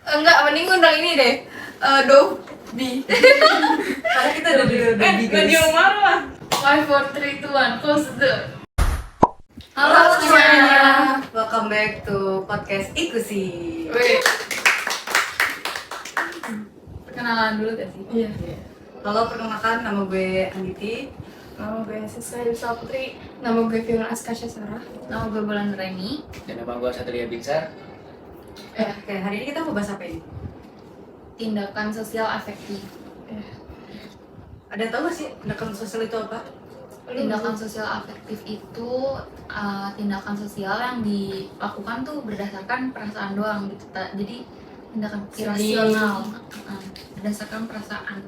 Enggak, mending undang ini deh. Dobi. Karena kita udah di Dobi guys. Di rumah lah. 5, 4, 3, 2, 1, close the door. Halo Halo semuanya. Welcome back to podcast Ikusi. Wait. Perkenalan dulu gak sih? Iya. Halo, perkenalkan nama gue Anditi. Nama gue Siska Yusra Putri. Nama gue Fiona Askasya Sarah. Nama gue Bulan Reni. Dan nama gue Satria Binsar. Oke, hari ini kita mau bahas apa ini? Tindakan sosial afektif. Ada tau gak sih tindakan sosial itu apa? Tindakan sosial afektif itu tindakan sosial yang dilakukan tuh berdasarkan perasaan doang gitu. Jadi tindakan irasional, berdasarkan perasaan.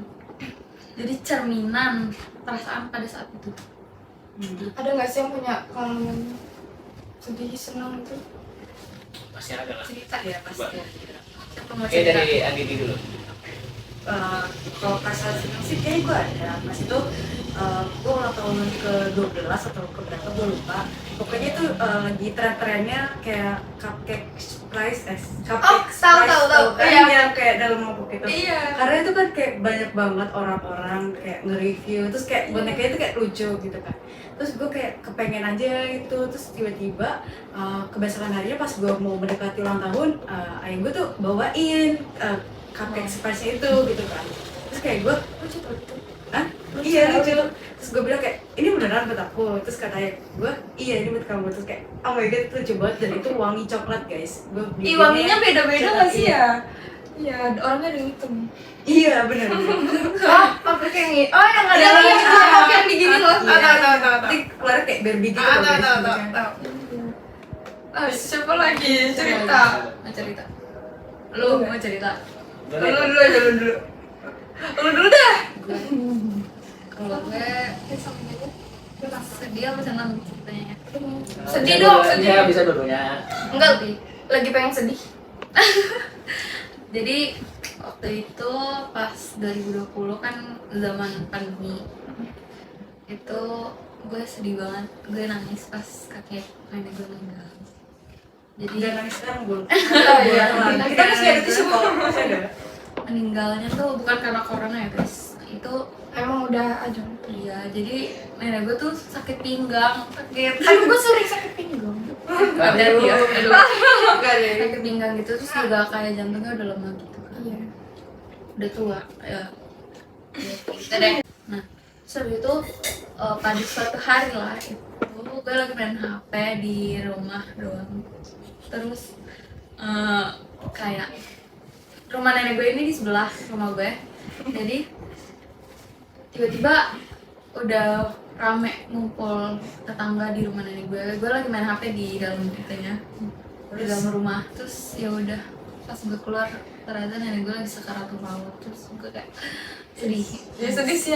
Jadi cerminan perasaan pada saat itu. Ada nggak sih yang punya pengalaman sedih, senang itu? Pasti ada lah. Cerita ya pasti. Siapa mau Oke, cerita? dari Anditi dulu. Kalau perasaan senang sih kayaknya gue ada. Pas itu gue ulang tahun ke-12 atau ke-berapa gue lupa. Pokoknya itu lagi tren-trennya kayak cupcake surprise. Cupcake surprise, tahu. kan, Iya. yang kayak dalam mangkuk itu. Iya. Karena itu kan kayak banyak banget orang-orang kayak nge-review, terus kayak bonekanya itu kayak lucu gitu kan. Terus gue kayak kepengen aja gitu, terus tiba-tiba kebesokan harinya pas gue mau mendekati ulang tahun, ayah gue tuh bawain cupcake surprise itu gitu kan. Terus kayak gue, Lucu tuh itu. ah iya lucu. Terus gue bilang kayak, ini beneran buat aku. Terus kata ayah gue, iya ini buat kamu. Terus kayak, oh my god itu lucu banget, dan itu wangi coklat guys. Gue Ih, wanginya beda-beda nggak sih ya? Iya, orangnya ada yang hitam. Iya bener. Pabrik yang ini. Oh, yang ada Iya, yang iya, yang digini loh. Iya. Tahu. Nanti keluar kayak Barbie gitu loh, guys, bentuknya. Siapa lagi cerita? Mau cerita? Lu mau cerita? Lu dulu. Lu dulu dah. Kalau gue sedih apa senang ceritanya? Sedih Bisa dong, dua-duanya, sedih. Bisa dua-duanya. Enggak, lagi pengen sedih. Jadi waktu itu pas 2020 kan zaman pandemi. Itu gue sedih banget, gue nangis pas kakek nenek gue meninggal. Jadi Jangan nangis sekarang belum. Iya. Kita masih ada tisu kok. Masih ada. meninggalnya tuh bukan karena corona ya guys. Itu Emang udah aja. iya, jadi nenek gue tuh sakit pinggang, sakit. Aduh, gue sering sakit pinggang. Ada dia, aduh. Enggak deh. Sakit pinggang gitu terus juga kayak jantungnya udah lemah gitu kan. Iya. Udah tua ya gitu deh. Nah setelah itu pada suatu hari lah itu gue lagi main HP di rumah doang, terus kayak rumah nenek gue ini di sebelah rumah gue, jadi tiba-tiba udah rame ngumpul tetangga di rumah nenek gue lagi main HP di dalam kitanya di dalam rumah. Terus ya udah pas gue keluar ternyata nenek gue lagi sekaratul maut. Terus gue kayak sedih. Ya sedih sih.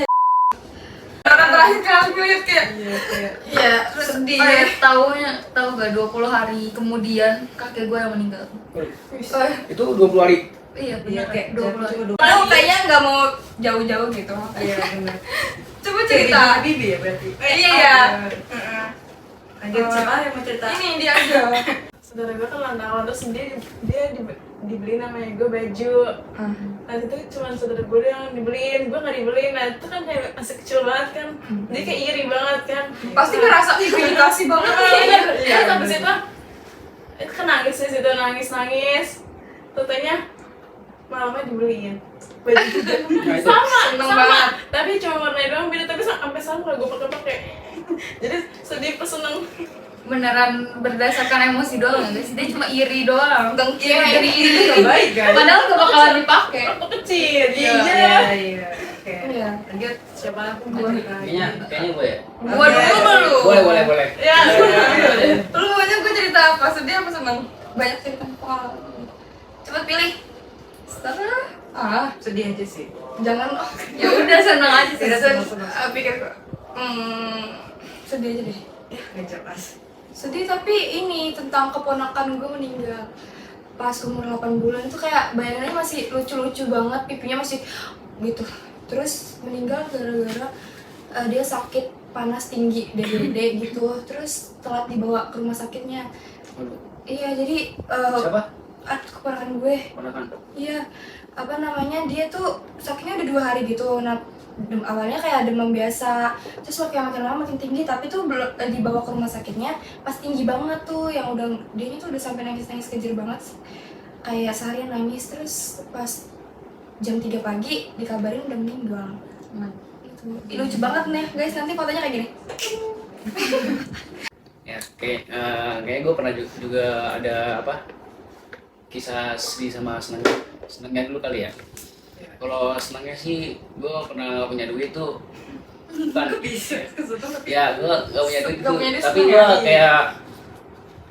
Orang terakhir kali gue liat kayak Iya kayak. iya, Terus sedih. tahu gak 20 hari kemudian kakek gue yang meninggal. Itu 20 hari. Iya Iya benar, kayak 20 hari. Kalau kayaknya nggak mau jauh-jauh gitu. Iya benar. Coba cerita. Bibi ya berarti. Iya. Lanjut siapa yang mau cerita? Ini dia aja. Saudara gue kan ulang tahun, terus dia dibeliin namanya gue baju. Nah itu cuma saudara gue yang dibeliin, gue nggak dibeliin. Nah itu kan kayak masih kecil banget kan, dia kayak iri banget kan. Pasti ngerasa dikasih banget nih. Iya, habis itu kan nangis di situ, nangis. Tentunya malamnya dibeliin baju juga. Nah, itu. Seneng banget. Tapi cuma warnanya doang beda, tapi sampai sekarang kalau gue pakai. Jadi sedih pas seneng. Beneran berdasarkan emosi doang ya guys, dia cuma iri doang. Dengki Iya, iri iri. Nggak baik kan? Padahal gak bakalan dipakai. Waktu kecil, Iya. iya. Oke. Iya. Lanjut siapa lagi? Kayaknya gue ya. Gua dulu. Boleh. Ya, Lu maunya gue cerita apa? Sedih apa seneng? Banyak cerita pengalaman. Cepet pilih. Setengah. Sedih aja sih. Jangan. Ya udah seneng aja sih. Seneng. Pikir gue. Sedih aja deh. Ya nggak jelas. Sedih tapi ini tentang keponakan gue meninggal pas umur 8 bulan itu kayak bayangannya masih lucu-lucu banget, pipinya masih gitu. Terus meninggal gara-gara dia sakit panas tinggi DBD gitu. Terus telat dibawa ke rumah sakitnya. Iya jadi Siapa? keponakan gue. Ponakan. Iya, apa namanya, dia tuh sakitnya udah 2 hari gitu. Nah, awalnya kayak demam biasa, terus kayak makin lama makin tinggi, tapi tuh dibawa ke rumah sakitnya pas tinggi banget tuh, yang udah dia tuh udah sampai nangis kejer banget, kayak seharian nangis. Terus pas jam 3 pagi dikabarin udah meninggal. Itu lucu banget nih guys, nanti fotonya kayak gini. Ya kayak gue pernah juga ada apa kisah sedih sama senangnya dulu kali ya. Kalau senangnya sih gue pernah punya duit tuh, bukan ya gue gak punya duit gitu, tapi gue kayak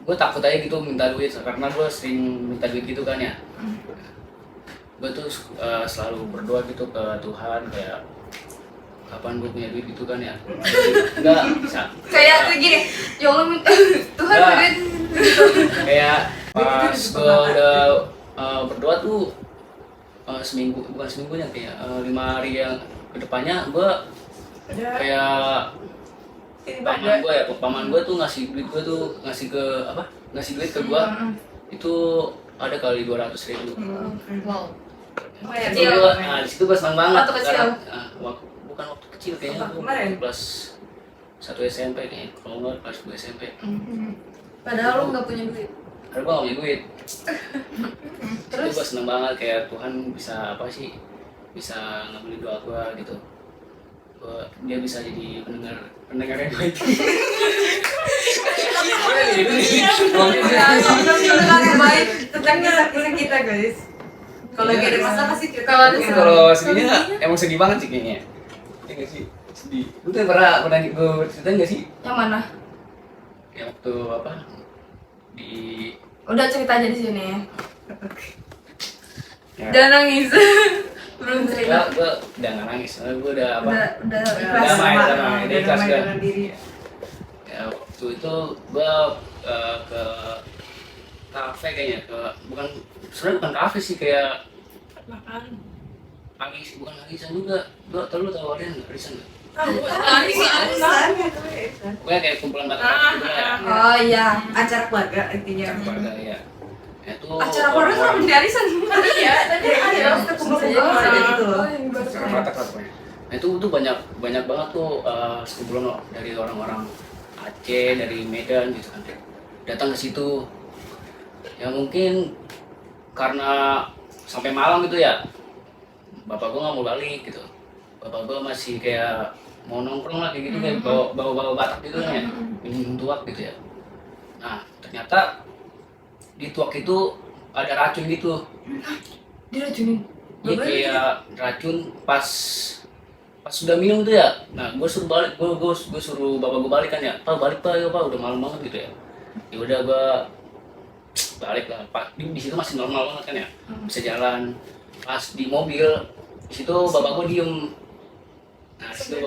gue takut aja gitu minta duit karena gue sering minta duit gitu kan ya. Gue tuh selalu berdoa gitu ke Tuhan kayak kapan gue punya duit gitu kan ya. Enggak bisa Kayak gini, ya Allah Tuhan duit. Kayak pas gue udah berdoa tuh bukan seminggunya kayak 5 hari yang kedepannya gue kayak paman gue tuh ngasih duit gue tuh ngasih duit ke gue itu ada kali 200.000. Wow. Di situ gue senang banget. Waktu kecil? Bukan waktu kecil kayaknya, Kemarin? kelas 1 SMP kayaknya, kalau nggak kelas 2 SMP. Padahal lu nggak punya duit. Karena gue gak punya duit. Terus gue seneng banget kayak Tuhan bisa bisa ngambil doa gue gitu. Dia bisa jadi pendengarnya duit. Baik tentang kisah kita guys. Kalau lagi ada masalah pasti cerita. Kalau sedihnya emang sedih banget sih kayaknya. Iya nggak sih? Sedih. Lu tuh pernah gue ceritain nggak sih? Yang mana? Yang waktu apa? Di Udah cerita aja di sini. ya. Jangan nangis. Belum cerita. Gue udah nggak nangis, gue udah apa? Udah Damai, ikhlas. damai. Dia ikhlas gue. dengan diri. Ya, waktu itu gue ke kafe kayaknya, sebenarnya bukan kafe sih, kayak Makan. bukan arisan juga. Gue tahu ada yang arisan nggak? Arisan. Pokoknya kayak kumpulan batak gitu ya. Oh iya. Acara keluarga intinya. Keluarga ya. Itu Acara keluarga kenapa jadi arisan? Iya, tadi ada kumpul-kumpul ada gitu loh. Batak lah pokoknya. Nah itu tuh banyak banget tuh sekumpulan dari orang-orang Aceh, dari Medan gitu kan, datang ke situ. Ya mungkin karena sampai malam gitu ya, bapak gue nggak mau balik gitu. Bapak gue masih kayak mau nongkrong lah kayak gitu, kayak bawa Batak gitu kan ya, minum tuak gitu ya. Nah ternyata di tuak itu ada racun gitu. Diracunin. Iya kayak racun pas sudah minum tuh ya. Nah gue suruh balik, gue suruh bapak gue balik kan ya. Pak balik pak, ya pak udah malam banget gitu ya. Ya udah gue balik lah. Pak di situ masih normal banget kan ya, bisa jalan. Pas di mobil di situ bapak gue diem. Nah di situ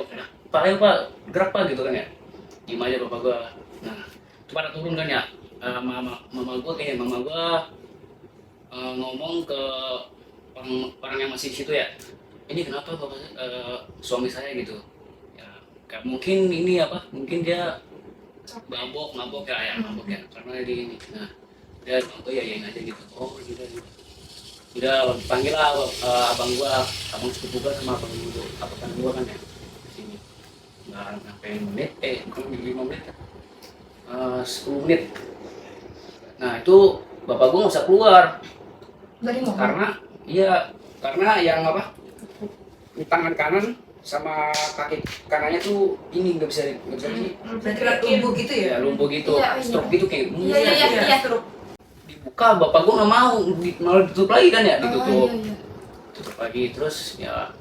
pak ayo pak gerak pak gitu kan ya. Diem aja bapak gue. Nah itu pada turun kan ya. Mama gue ngomong ke orang yang masih di situ ya, ini kenapa bapak suami saya gitu ya, kayak mungkin ini apa, mungkin dia mabok ya karena dia ini. Nah dia ya yain aja gitu. Oh udah panggil lah abang sepupu gua sama abang gua kan ya di sini. Nggak sampai menit, bukan 5 menit kan, 10 menit. Nah itu bapak gua nggak usah keluar Dari mobil. karena yang apa, tangan kanan sama kaki kanannya tuh ini nggak bisa sih. Berarti lumpuh gitu ya? Ya lumpuh gitu, Iya, iya. stroke gitu kayak. Iya. Dibuka bapak gua nggak mau, malah ditutup lagi kan ya, ditutup. Oh, iya. Tutup lagi terus ya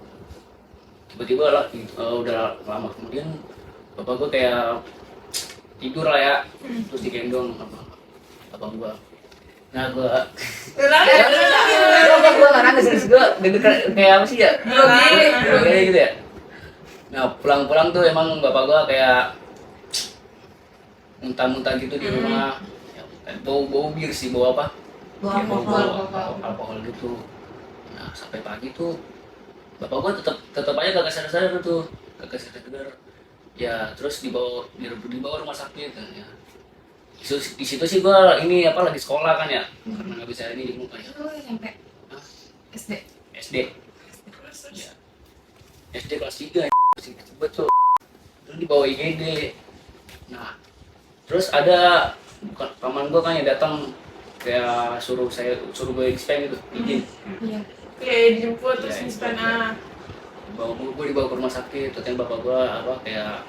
tiba-tiba lah udah lama kemudian bapak gua kayak tidur lah ya, terus digendong sama abang gua. Nah gua nggak nangis, gua deg-degan kayak apa sih ya, kayak gitu ya. Nah pulang-pulang tuh emang bapak gua kayak muntah-muntah gitu di rumah. Ya, bau bir sih, bau apa? Bau Ya, alkohol. alkohol gitu. Nah sampai pagi tuh bapak gua tetap aja kagak sadar tuh, kagak sadar. Ya terus dibawa rumah sakit kan ya. Di situ sih gue ini apa lagi sekolah kan ya, karena nggak bisa ini jenguk aja. Itu SMP. Hah? SD. SD. Ya. SD kelas 3 masih cepet tuh. Terus dibawa IGD. Nah, terus ada bukan paman gue kan yang datang kayak suruh gue dispen gitu, izin. Iya. Kayak dijemput terus Iya, dispen iya. Gue dibawa ke rumah sakit, ternyata bapak gue apa kayak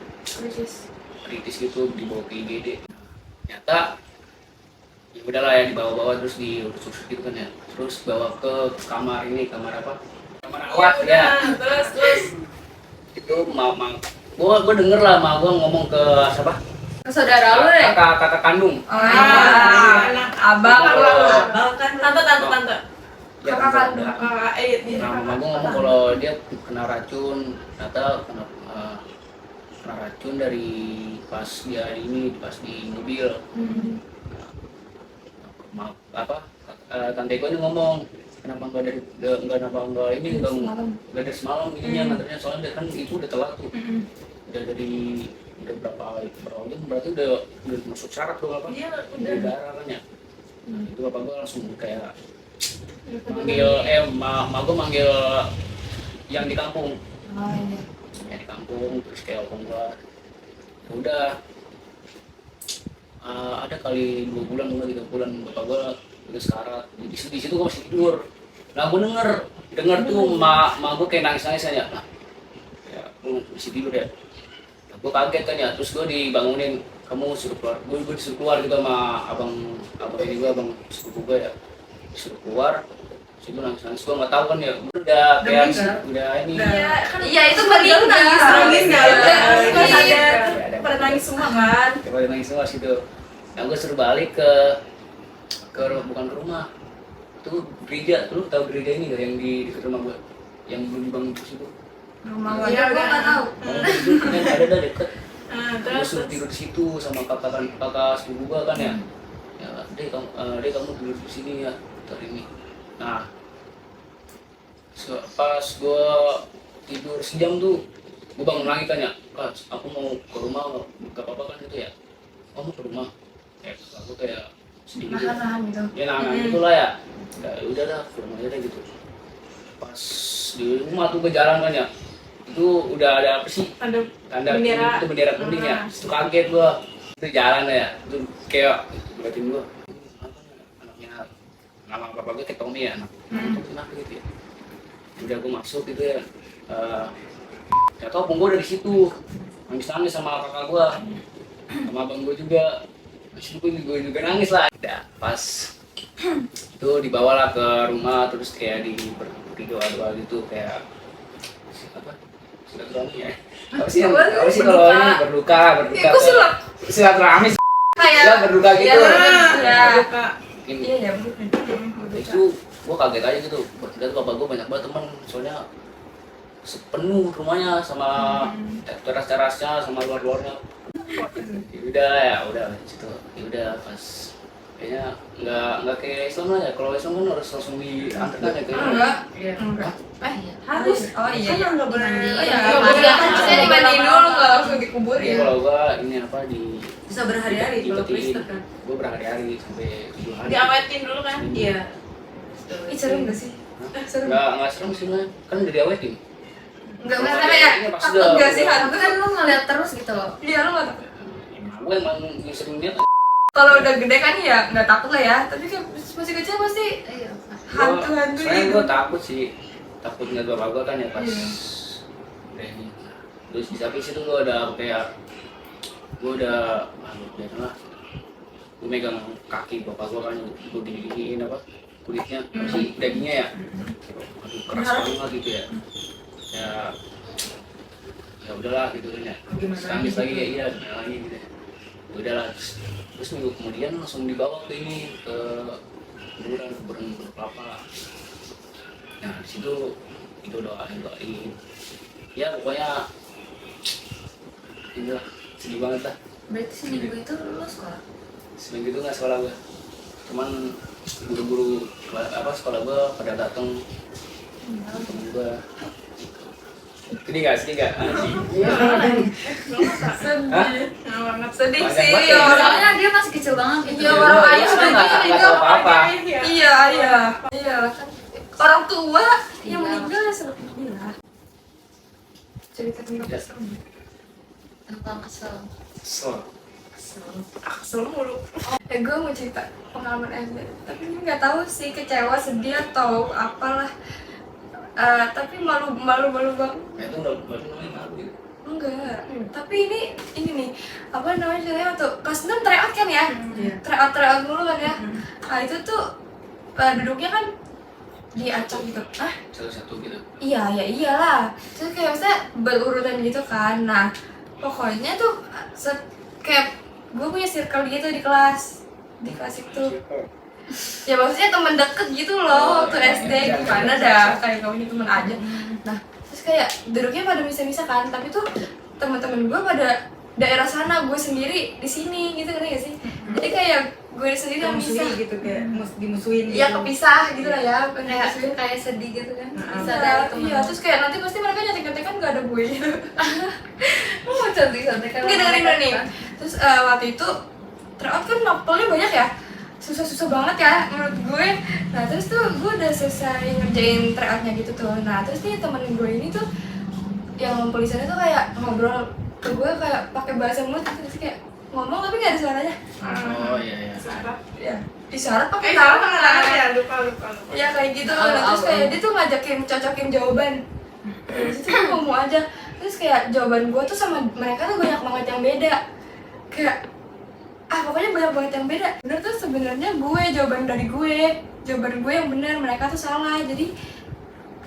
kritis gitu, dibawa ke IGD. Ternyata ya udahlah ya dibawa-bawa terus diurus-urus gitu kan ya, terus bawa ke kamar apa, kamar rawat ya. Terus Itu gue denger lah gue ngomong ke siapa, Saudara lu ya? kakak kandung. Oh iya. anak Abang Abang kan tante Ya, kakak kandung. kakak nah mama gue ngomong kalau dia kena racun, ternyata kena racun dari pas dia di mobil. Tante gue ini ngomong kenapa nggak dari semalam ininya nganternya, soalnya dia kan itu udah telat tuh, udah berapa jam, berarti udah masuk syarat tuh apa, Iya, udah udah. darah kan ya. Itu bapak gue langsung kayak manggil mak gue manggil yang di kampung, Oh iya. yang di kampung, terus kayak opung gue udah ada kali 2 bulan atau 3 bulan bapak gue udah sekarat. Di situ gue masih tidur. Nah gue denger tuh mak gue kayak nangis aja. Nah, ya gue masih tidur ya. Nah, gue kaget kan ya. Terus gue dibangunin, kamu suruh keluar. Gue disuruh keluar gitu sama abang ini gue, abang sepupu gue ya. Disuruh keluar. Terus gue nangis. Gue nggak tahu kan ya. Gue udah kayak udah ini. Iya itu meninggal. Nangis nggak? Nggak sadar. Pada nangis semua kan? Coba nangis semua situ. Nah gue suruh balik bukan ke rumah, itu gereja. Lu tahu gereja ini gak yang di dekat rumah gue, yang belum dibangun terus itu? Rumah Iya, gua nggak tahu. Itu kan ada deket. Gue Terus suruh tidur di situ sama kakak sepupu gue kan ya. Ya kamu tidur di sini ya hari ini. Nah pas gue tidur sejam tuh gue bangun lagi kan ya, Kak aku mau ke rumah, gak apa-apa kan itu ya? Oh mau ke rumah? Aku kayak sedih gitu. nahan gitu. Ya nah itulah ya. Ya udah dah, ke rumah aja deh gitu. Pas di rumah tuh ke jalan kan ya, itu udah ada apa sih? ada Tanda bendera. itu bendera kuning ya. Itu kaget gua. Itu jalan ya. Itu kayak buatin gua. Anaknya nama bapak gua kayak Tommy ya. Itu kenapa gitu ya? Udah gua masuk gitu ya. Ya tau pun gua dari situ. Nangis sama kakak gua. Sama abang gua juga. Terus gue juga nangis lah. Udah pas itu dibawalah ke rumah, terus kayak diberi doa gitu kayak apa? Silaturahmi ya. Apa sih kalau ini berduka silaturahmi ya berduka gitu. Iya Itu gua kaget aja gitu. Lihat bapak gua banyak banget teman, soalnya penuh rumahnya sama teras-terasnya sama luar-luarnya. Udah situ. Ya udah pas kayaknya nggak kayak Islam lah ya. Kalau Islam kan harus langsung diantarkan ya kayaknya. Enggak. harus. Oh iya. Kan nggak boleh. Oh iya. Nggak boleh. Maksudnya dimandiin dulu nggak langsung dikubur Jadi ya. kalau gua ini apa Bisa berhari-hari kalau Kristen kan. Gua berhari-hari sampai 7 hari. Diawetin dulu kan? Iya. Ih seru nggak sih? Seru. Nggak serem sih lah. Kan udah diawetin. Nggak Iya, masalah ya. iya, pas Takut udah- nggak sih udah- hantu? Kan lu ngeliat terus gitu loh. Iya lu nggak takut. Gue emang yang sering lihat. Kalau udah gede kan ya nggak takut lah ya. Tapi kan masih kecil pasti Iya. hantu-hantu Soalnya gitu. gue takut sih, takut ngeliat bapak gue kan ya pas Iya. udah ini. Terus di samping situ gue udah kayak gue udah biasa lah. Gue megang kaki bapak gue kan, gue gini-giniin apa kulitnya, masih dagingnya ya. Aduh keras banget gitu ya. Ya udahlah gitu kan ya. Terus nangis lagi ya iya gimana lagi gitu. Ya udahlah terus minggu kemudian langsung dibawa ke ini ke kuburan kelapa. Nah di situ itu doain ya pokoknya inilah sedih banget lah. Berarti seminggu itu lu sekolah? Seminggu itu nggak sekolah gue, cuman guru-guru sekolah gue pada datang temen gue Sedih nggak? Sedih nggak? Sedih. banget. Sedih Banyak sih. banget ya. Soalnya dia masih kecil banget gitu. Iya, orang Iya, ayah iya, udah nggak gini tahu tuh. apa-apa. Iya, iya. Iya, kan orang tua yang Iya. meninggal ya seperti lah. Cerita tentang Iya. kesel. Tentang kesel. Kesel. Kesel mulu. Gue mau cerita pengalaman SD, tapi ini nggak tahu sih kecewa, sedih atau apalah. Tapi malu banget. Itu udah namanya malu gitu. Enggak, tapi ini nih apa namanya ceritanya waktu kelas 6 tryout kan ya, Iya. tryout dulu kan ya. Nah itu tuh duduknya kan diacak gitu. Salah satu gitu. Iya ya iyalah. Terus kayak maksudnya berurutan gitu kan. Nah pokoknya tuh kayak gue punya circle gitu di kelas itu. Ya maksudnya temen deket gitu loh waktu SD, gimana dah kayak kamu ini temen aja. Nah terus kayak duduknya pada misah-misah kan, tapi tuh teman-teman gue pada daerah sana, gue sendiri di sini gitu kan ya sih. Jadi kayak gue sendiri yang misah. Musuhin gitu kayak dimusuhin gitu. Iya kepisah gitu lah ya, Kayak sedih gitu kan. Bisa Iya, dari temen. iya, terus kayak nanti pasti mereka nyantik-nyantikan gak ada gue gitu. Mau cantik-cantik kan. Mungkin dengerin dulu nih. Terus waktu itu tryout kan mapelnya banyak ya, susah-susah banget ya menurut gue. Nah terus tuh gue udah selesai ngerjain tryoutnya gitu tuh. Nah terus nih temen gue ini tuh yang ngumpul di sana tuh kayak ngobrol ke gue kayak pakai bahasa mulut gitu, terus kayak ngomong tapi nggak ada suaranya. Oh iya iya. Sarap. Ya isyarat pakai Tahu tangan. ya, lupa. Ya kayak gitu. Au, Nah, terus au, kayak au. dia tuh ngajakin cocokin jawaban. Terus itu gue ngomong aja. Terus kayak jawaban gue tuh sama mereka tuh banyak banget yang beda. Kayak pokoknya banyak banget yang beda. Bener tuh sebenarnya jawaban gue yang bener, mereka tuh salah. Jadi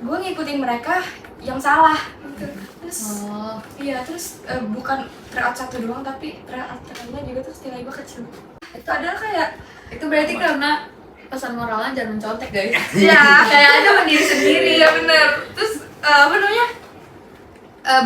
gue ngikutin mereka yang salah gitu. Terus Oh, iya, terus bukan tryout satu doang, tapi tryout lainnya juga terus nilai gue kecil. Itu adalah kayak itu berarti karena pesan moralnya jangan mencontek guys. ya Kayak ada mandiri sendiri. iya bener. Terus apa namanya,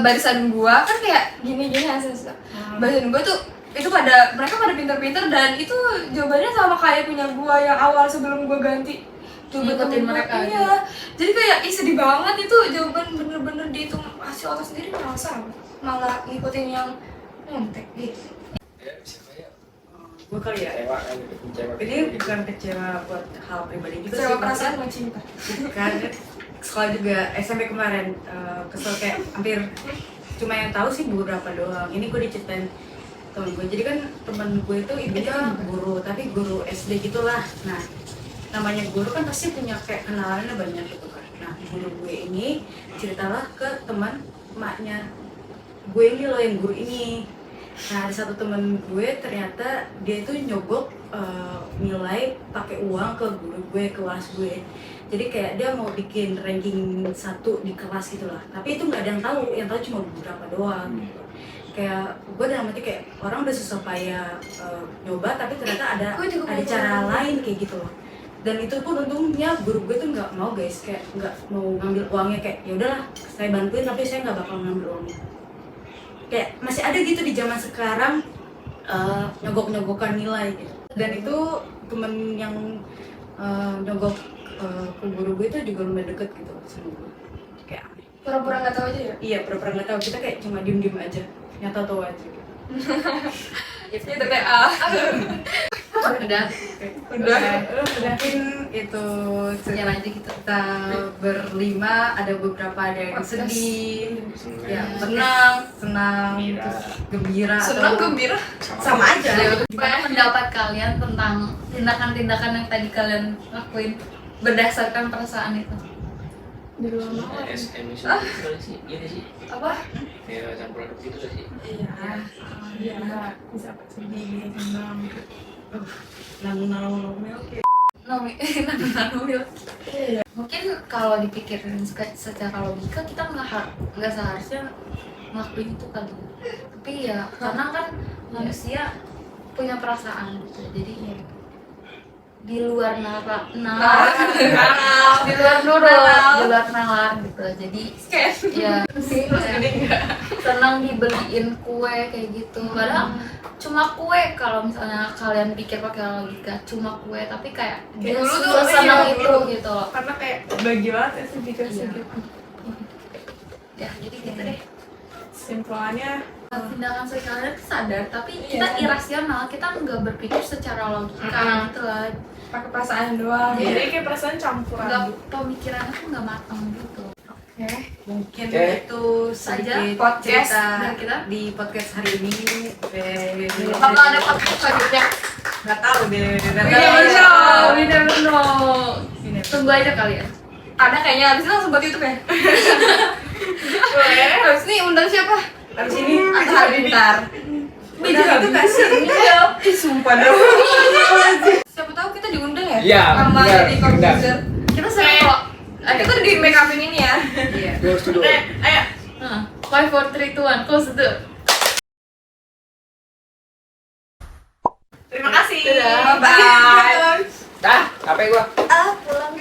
barisan gua kan kayak gini hasilnya. Barisan gua tuh itu mereka pada pinter-pinter dan itu jawabannya sama kayak punya gua yang awal sebelum gua ganti. Ngikutin gua. mereka Iya. Jadi kayak sedih banget itu jawaban bener-bener dihitung hasil otak sendiri malah ngikutin yang nyontek gitu. Ya siapa ya? Gue kali ya. Kecewa kan gitu. Kecewa. Ini bukan kecewa buat hal pribadi juga Sewa sih. perasaan sama cinta. Kan sekolah juga SMP kemarin kesel kayak hampir cuma yang tahu sih beberapa doang. Ini gue diceritain temen gue. Jadi kan temen gue itu ibunya guru, tapi guru SD gitulah. Nah namanya guru kan pasti punya kayak kenalannya banyak gitu kan. Nah guru gue ini ceritalah ke teman emaknya gue ini loh yang guru ini. Nah ada satu temen gue ternyata dia itu nyogok nilai pakai uang ke guru gue, kelas gue. Jadi kayak dia mau bikin ranking 1 di kelas gitu lah. Tapi itu nggak ada yang tahu cuma beberapa doang gitu. Kayak gue dalam arti kayak orang udah susah payah nyoba, tapi ternyata ada cara lain kayak gitu loh. Dan itu pun untungnya guru gue tuh nggak mau guys, kayak nggak mau ngambil uangnya, kayak ya udahlah saya bantuin tapi saya nggak bakal ngambil uangnya. Kayak masih ada gitu di zaman sekarang nyogok-nyogokan nilai gitu. Dan itu temen yang nyogok ke guru gue itu juga lumayan deket gitu sama gue. Kayak aneh. Pura-pura nggak tahu aja ya. Iya pura-pura nggak tahu, kita kayak cuma diem-diem aja, nyata tahu aja gitu. Itu kayak Udah. Mungkin itu Yang aja gitu. kita berlima, ada beberapa ada yang sedih, ya senang, Gembira. terus gembira, senang atau gembira. sama aja. Gimana pendapat kalian tentang tindakan-tindakan yang tadi kalian lakuin berdasarkan perasaan itu? Di luar mawar. SM itu kali sih. Iya sih. Apa? Ya campur aduk gitu sih. Iya. Iya, bisa sedih, bisa senang. Nanggung oke. Nomil. Mungkin kalau dipikirin secara logika kita nggak seharusnya ngelakuin itu kali. Tapi ya karena kan manusia punya perasaan gitu. Jadi ya di luar nalar, di luar nalar gitu. Jadi ya senang dibeliin kue kayak gitu. Padahal cuma kue, kalau misalnya kalian pikir pakai logika cuma kue, tapi kayak dia Dulu tuh, senang iya, itu dulu. gitu loh. Karena kayak bagi banget ya sih dikasih Iya. gitu. Ya jadi gitu deh. Simpulannya Tindakan sosialnya itu sadar, tapi kita irasional, kita nggak berpikir secara logika gitu lah. Pakai perasaan doang. jadi kayak perasaan campuran Nggak, gitu. pemikirannya tuh nggak matang gitu. Oke. Mungkin Oke. itu Saja sedikit podcast cerita dari kita. di podcast hari ini. Bakal ada podcast selanjutnya. Nggak tahu deh. We never know. Tunggu aja kali ya. Ada kayaknya, abis itu langsung buat YouTube ya? Boleh. Abis ini undang siapa? Habis ini Atau Halilintar? udah gitu gak sih? Ih sumpah dong. Siapa tahu kita diundang ya? Iya, Sama benar, di komposer. Kita sering kok. Kita di make upin ini ya. Iya. Gue setuju. Ayo. 5, 4, 3, 2, 1, close the door. Terima kasih. Bye bye. Dah, capek gua. Pulang.